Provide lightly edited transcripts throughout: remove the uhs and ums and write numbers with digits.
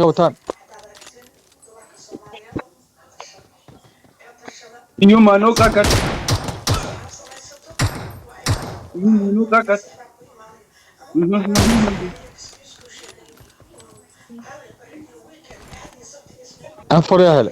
قوتان Inyuma no kakat. Inyuma no kakat. انفر يا هلا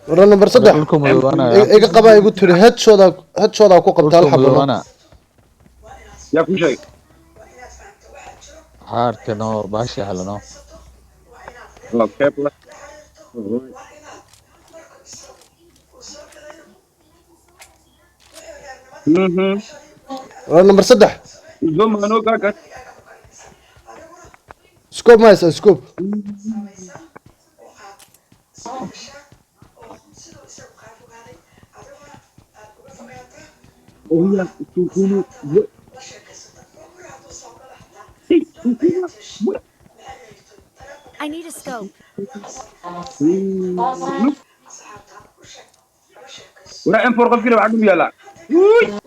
ورا نمبر صدح لكم مدوانا يا إيجا قبا يقول تري هاد شودا أكو قبتال لكم حبنا مدوانا Ya ku shay. حارك نو باشي هلا نو Okay, plus. ورا نمبر صدح Inyuma no kakat. سكوب ما يسأل سكوب Oh ya, sukunu. Sukunu. I need a scope. Wala en forqal kira waxaa yala.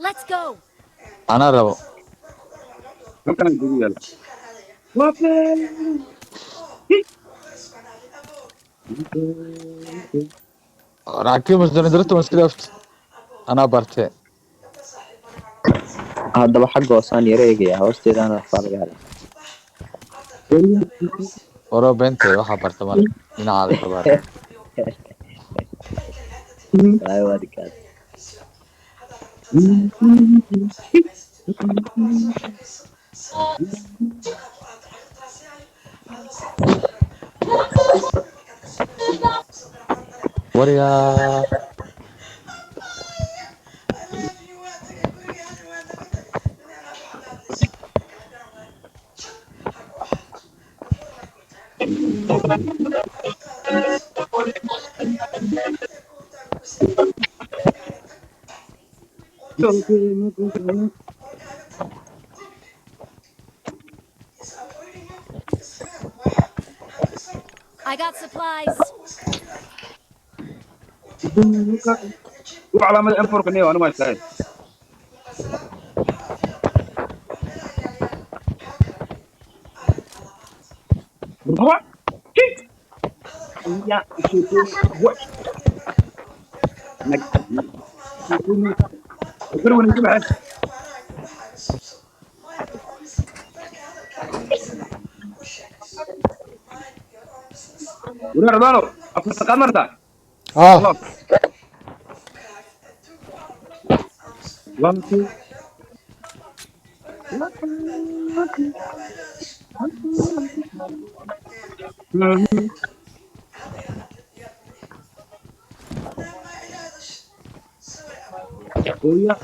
Let's go. انا ربو Halkan ugu yala. Wafe. راكي مش درت مسكلفت انا برتي haddaba xagga hoosaan yara eegaya hoosteedana waxbaa laga helaa ورا بنتي waxa barta male dhinaca ka baar waayo waa dhikaad وريا I got supplies. وعلامة en forqal ne ana ma istahay. Bro. Ya, sukunu. Nag. Sukunu. Pero wala ka ba? Wala radalo. Afar taqad marta. آه خلاص. Wafe. Oh ya.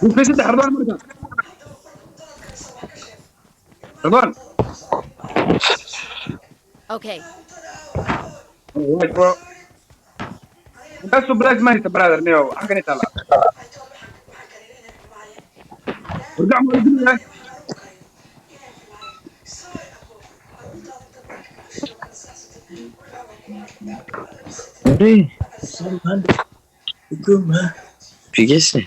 Mungkin sudah Ridwan mereka. Ridwan. Okay. Alright bro. Entas sublas mah itu brother Neo. Akan itu lah. Urgah mau dulu ya. figeese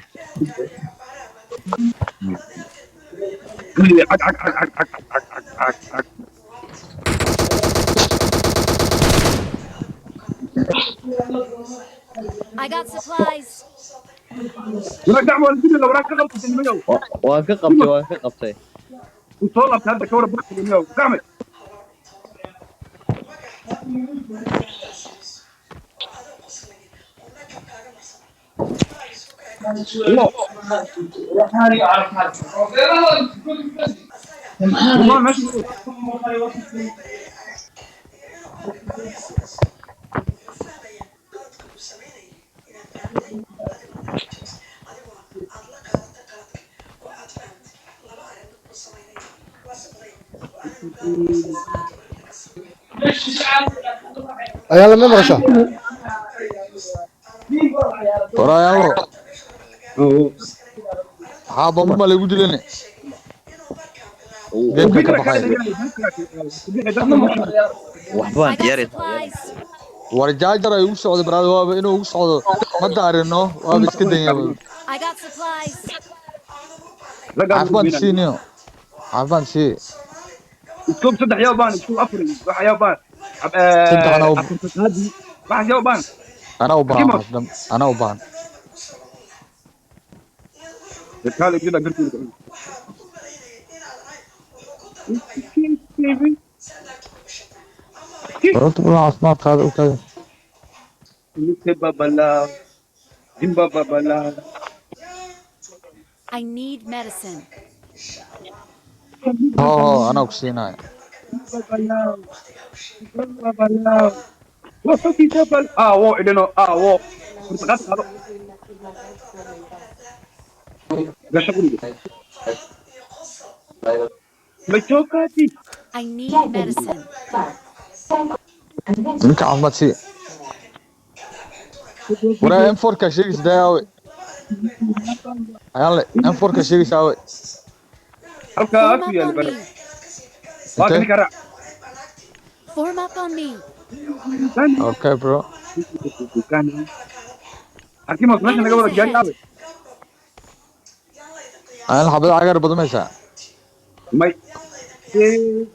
Ak ak ak ak ak ak ak ak ak. I got supplies. Urgah mau dulu lah. Urgah kalau kita Neo. waan ka qabtay waan ka qabtay Utola hada ka wara buxda Neo. Gacme. الله. والله ماشي. ayaan lama maqasha waraayalo oo waxaa bamba lagu dilane geemka ka kubida kale baxay yahay kubida dadka mushi waxbaan I got ciyaari supplies. war jaajar ay ugu socdo baraad waaba inuu ugu socdo ma daarino waaba iska danyaba I got supplies. laga caafimaad rubina siiniyo caafimaad sii iskoob saddex yaabaan iskoob afar waxa yaabaan saddex afar taqaadi waxa yaabaan ana u baahan akimo qasdam ana u baahan kale gida gartuu warta bula caafimaadkaada u taga Nite babala jimba babala I need medicine. hoo anaa ku siinaya babala babala waxa kita bal wo idino wo furtaqad qado gasha guriga ma joogati I need medicine. ninka caafimaad sii waraa m4 ka sheegaysa dayaawe ayaan le m4 ka sheegaysa awe halka Form asu up yaal on bar me. waa kan intee kara Form up on me. okay bro kan akimo meesha naga Enemies wada gaari ahead. aawe ayaan xabada cagaar badamaysaa may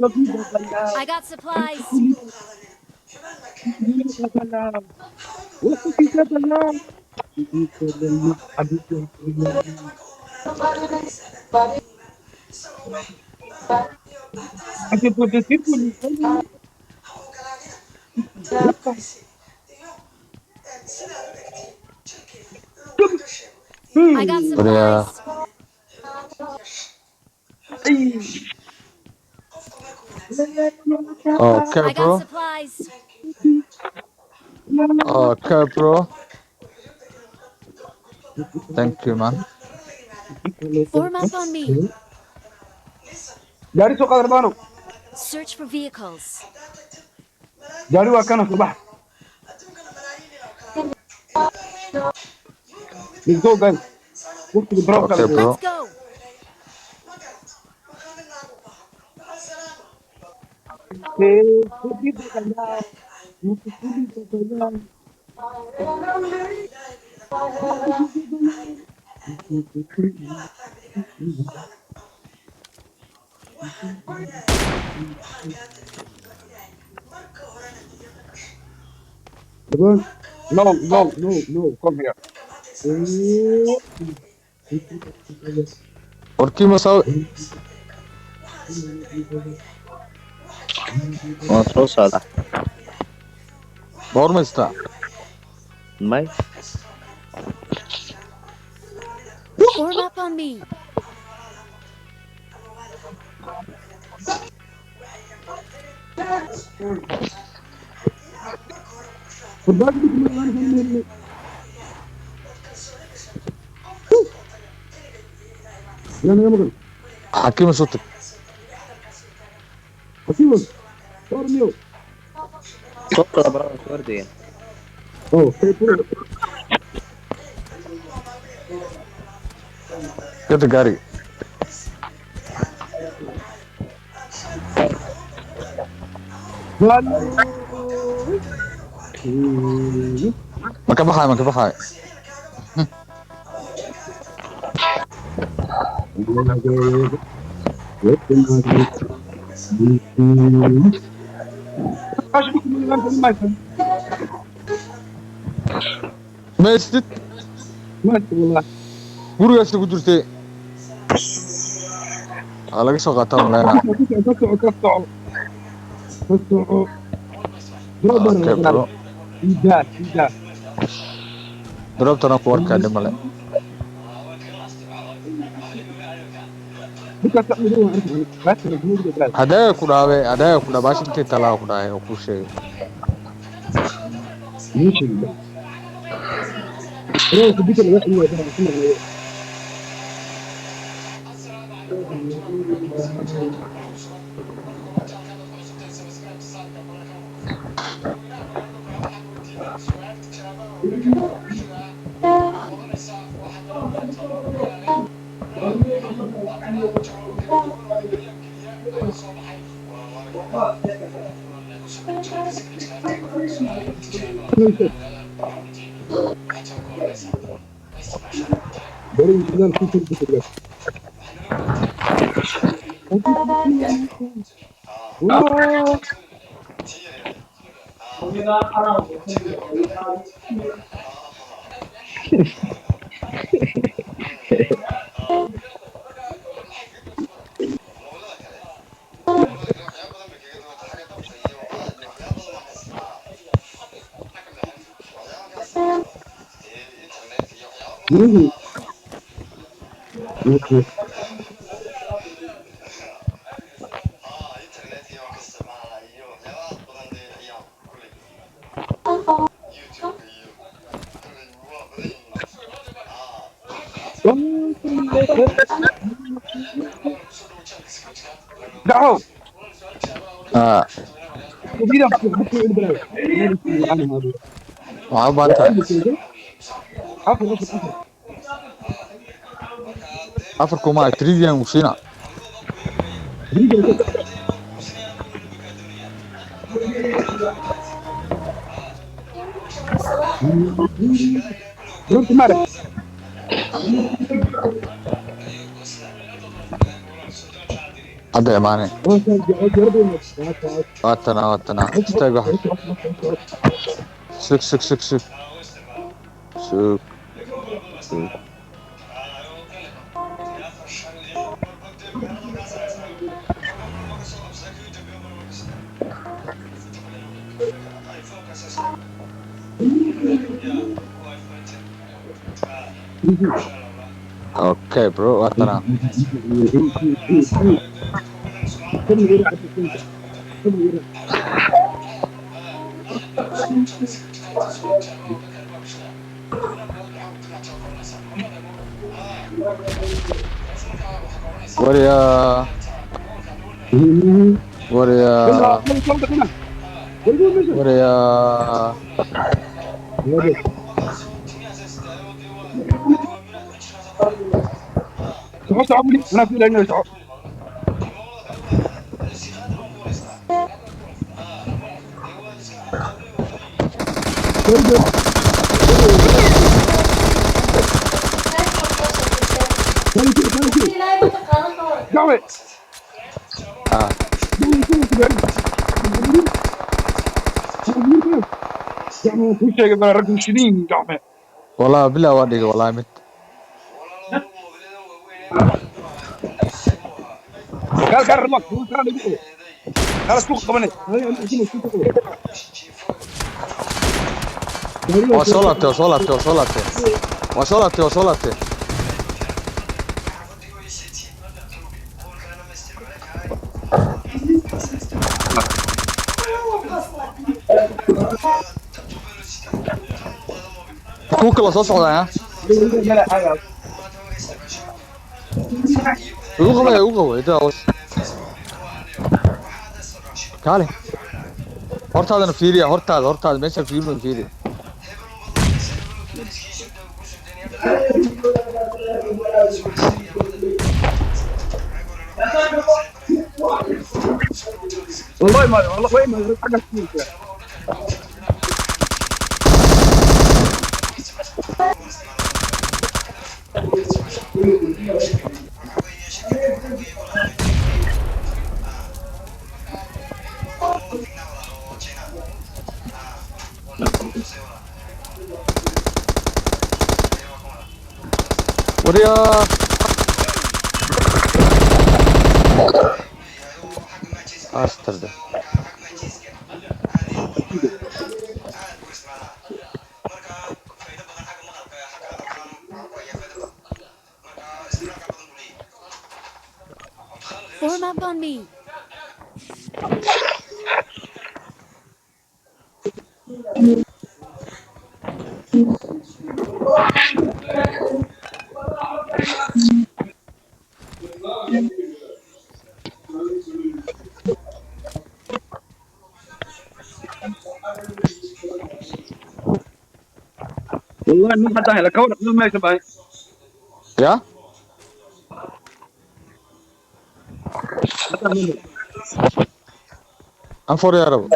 babala I got supplies. babala waxa kita bala Ake pote sirkuli I got bariyaa supplies. okay I got bro supplies. okay bro thank you man Form up on me. gaari soo qaadar baano Search for vehicles. gaari waa kana subax let's go guys waqtiga barafka la okay joogo bro Let's go. No, come here. warkii masaawe waan soo socdaa boormaysta may Form up on me. xakiima soo tag soo socda barada soo ordaya gada gaariga ma ka baxaay ma ka baxaay meestid gurigaasna ku jirtay waa laga soo qaataa maleyna okay bro darabtana ku warkaa dhimale hadaaga ku dhaabe hadaaga ku dhaa baasha intay talaa ku dhahay oo kuu sheegay دعو اه كبيرة بكو البلاد مين يسوي عنها هذا waxaa u baahan tahay عفر عفر عفر afarku ma trivian usina برنت مالك hadda imaane waatana istaag waxa sug okay bro waatana warya تحط عمري انا في لانه يسعى دعوة ah دعوة كل شيء قبل رقم شديد دعوة wallahi bila waa dhiga wallahi mid قال رمك قال يقول قال سوق قبل waa soo laabtay ku kala soo socdaa ugu qabo ida kale hortaadana fiiriya hortaada meesha fiiriya والله ما وين ما حاجه warya astarda Form up on me. والله ما حد هلا كور ما يسمع. يا حتى منه. انفر يا رب.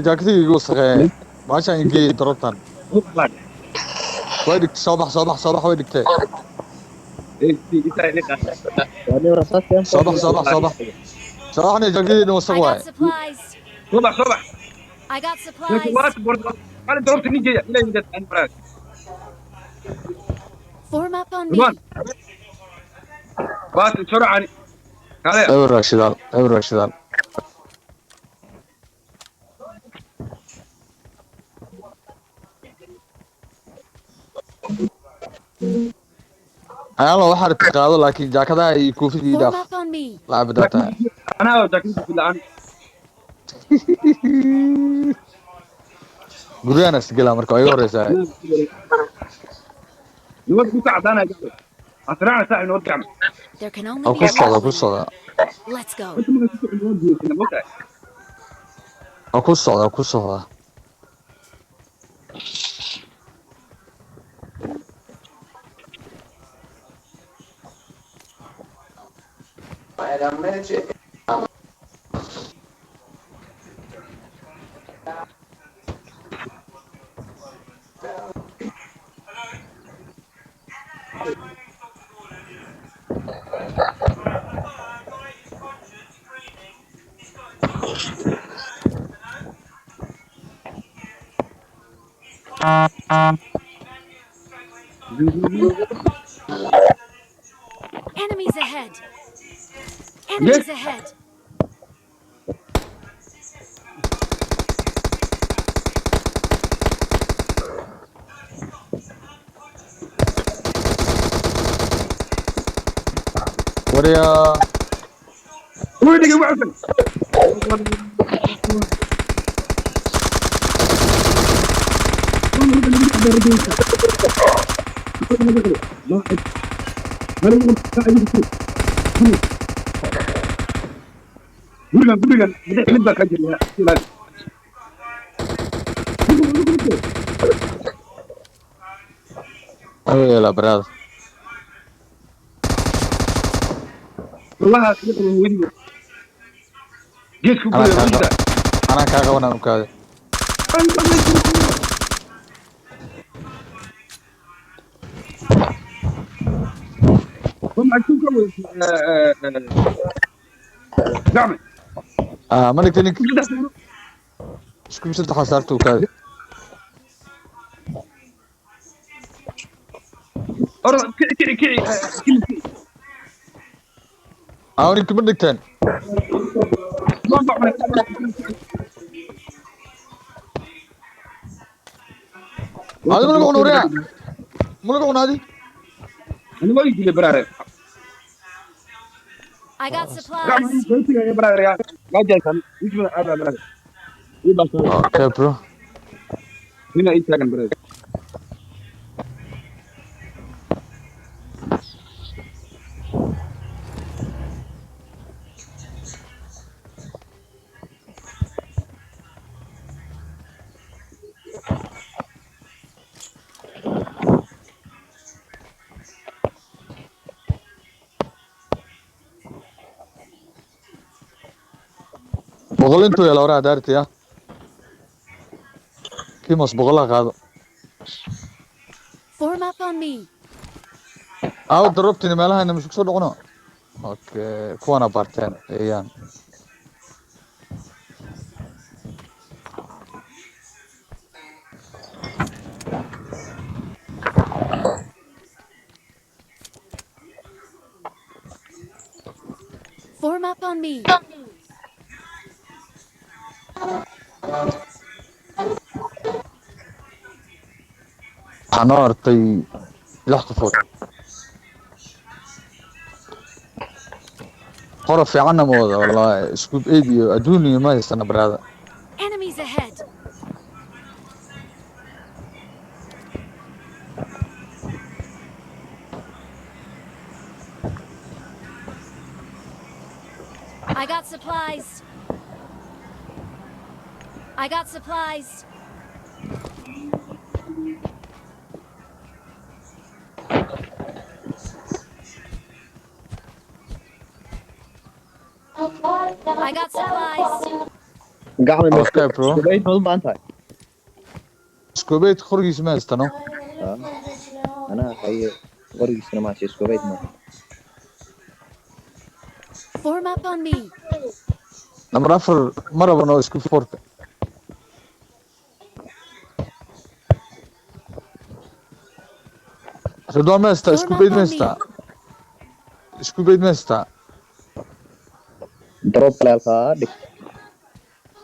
جاكتي يقول ماشي يجي ضربتان ويدك صباح ويدك إيه إنت اللي قاعد. وأنا رصاص كم فوق صباح انا جاكتي انه I got سواي supplies. صبح. I got ليش supplies. وات برضه. أنا ضربت نيجي إلى إنجاز أنا براد. Form up on تمام. me. وات بسرعة يعني. هذا. ايوه رشيدال انا waxaa qaado laakiin jaakadaha iyo koofida ii Form dhaaf up on me. lacab data لكن أنا جاكيت في الآن. guriyana isgala marka ay horeysaa لا. نود بيك عدانا جاي. أسرعنا ساعة نود جامع. There can only be one ku winner. socda Let's go. أنت ما تسوي نود جيت أنا متى. ku socda Enemies ahead. جيت. Enemies ahead. wariya وين دقيقة وعفن. gurigan mid baa ka jira ilaali ayo la brada wallahi sida uu wadiyo geedku guriga wadiga ana ka qabanaa u kaade هم عندكم دعم mana kelin isku saddex xasaarta u kaade أرى كعي awrin kuma dhigteen ما بعمل adi mana ku wariya mana ku naadi أنا ما يجي برا I got دعم supplies. كنت يا برا يا ما جاي كان يجي هذا برا يبقى okay bro هنا إيش كان برا boqol intuu yeelo waraa daartiya kiimos boqolaha qaado Form up on me. aw darobtini meelahayna masku soo dhoqono okay kuwana barteen eeyaan Form up on me. waxaa noo hartay 6 qofood qora fiicanna ma wada wallaahi scoop 8 iyo adduun iyo ma haystana brother Enemies ahead. I got supplies. I got supplies. I got supplies. gacmo Okay, bro. iskubayd ma u baahan tahay scoop 8 qorigiisa ma haystano anaa haye qorigiisana maasha iskubayd ma Form up on me. number 4 ma rabano scoop 4 Ridwan ma haysta Form scoop up 8 ma on haysta me. scoop 8 ma haysta drop kale halkaa dhig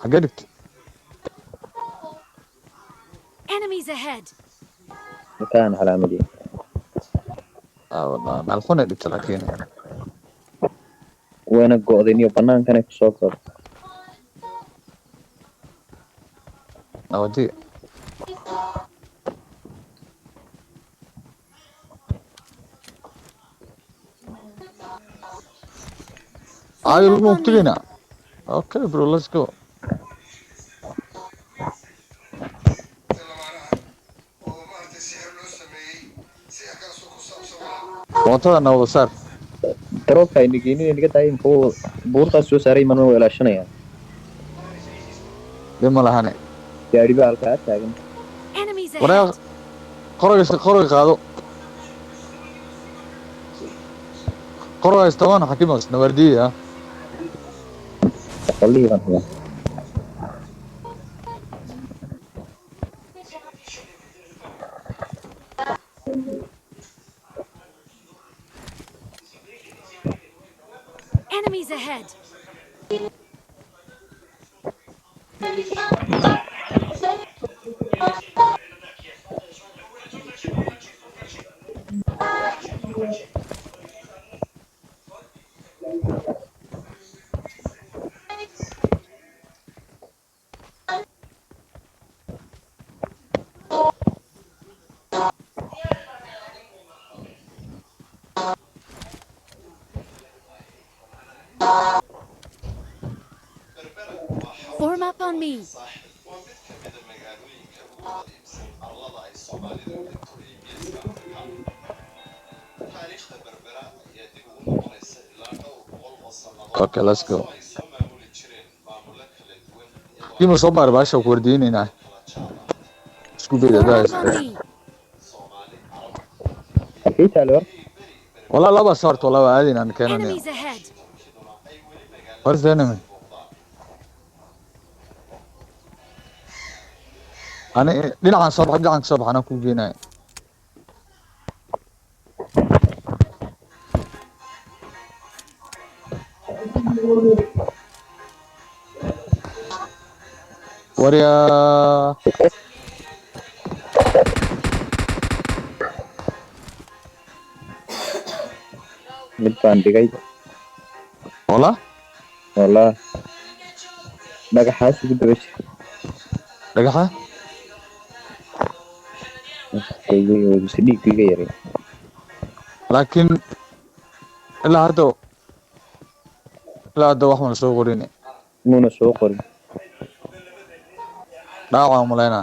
xagee dhigtay Enemies ahead. makaan calaamadii والله مع الخونة اللي بتلعبين wayna go'day niyo bannaankana kusoo kor أودي Form up on me. مبتغينا اوكي برو ليتس جو mootada na wada saar dropka ayna geenin inaga daayay muxuu buurtaas soo saaray mana weelaashanaya dhima lahane gaadhi baa halkaa taagan Enemies waraa ahead. qoriga qaado qoriga istabaan xakimas nawardiya qolihii baan hubaa Enemies ahead. Form up on me. okay let's go kima soo baar baasha ku wardiinayna isku beeda Form guys up on me. halkii taale war wala laba saarto laba aadin aan keenanay Enemies ahead. where's the enemy ani dhinacan soo bax gacan soo baxana ku geenay wariya mid baan dhigay wala wallah dhagaxaas ugu daba jira dhagaxa dhiigku iga yaray laakiin ilaa hadda wax ma soo qorin muuna soo qorin dhaawac maleyna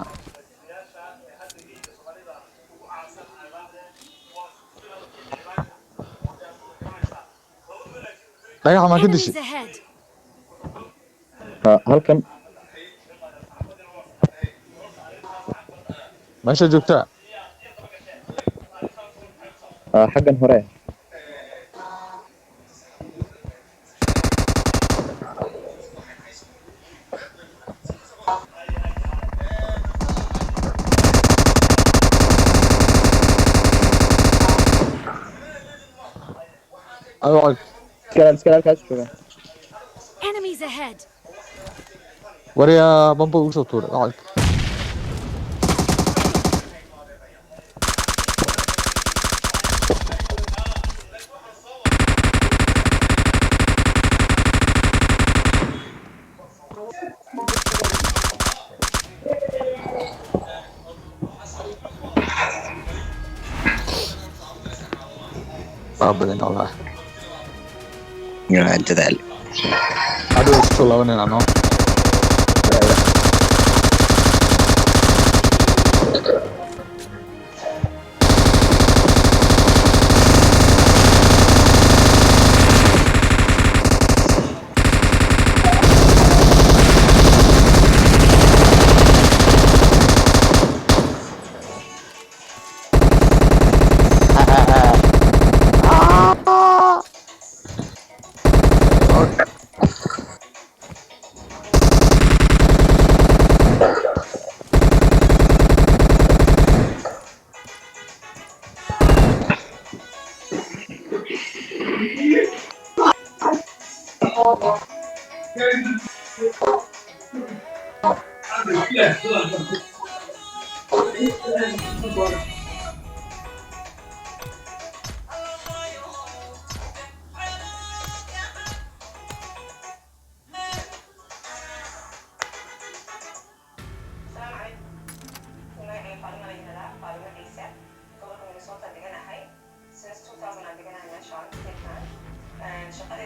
dhagaxa ma ka dishi Enemies ahead. halkan meesha joogtaa xaggan hore ayo iska halkaas jooga Enemies ahead. wariya bamba ugu soo tuuray badan Allah dadaal adu isku labanina no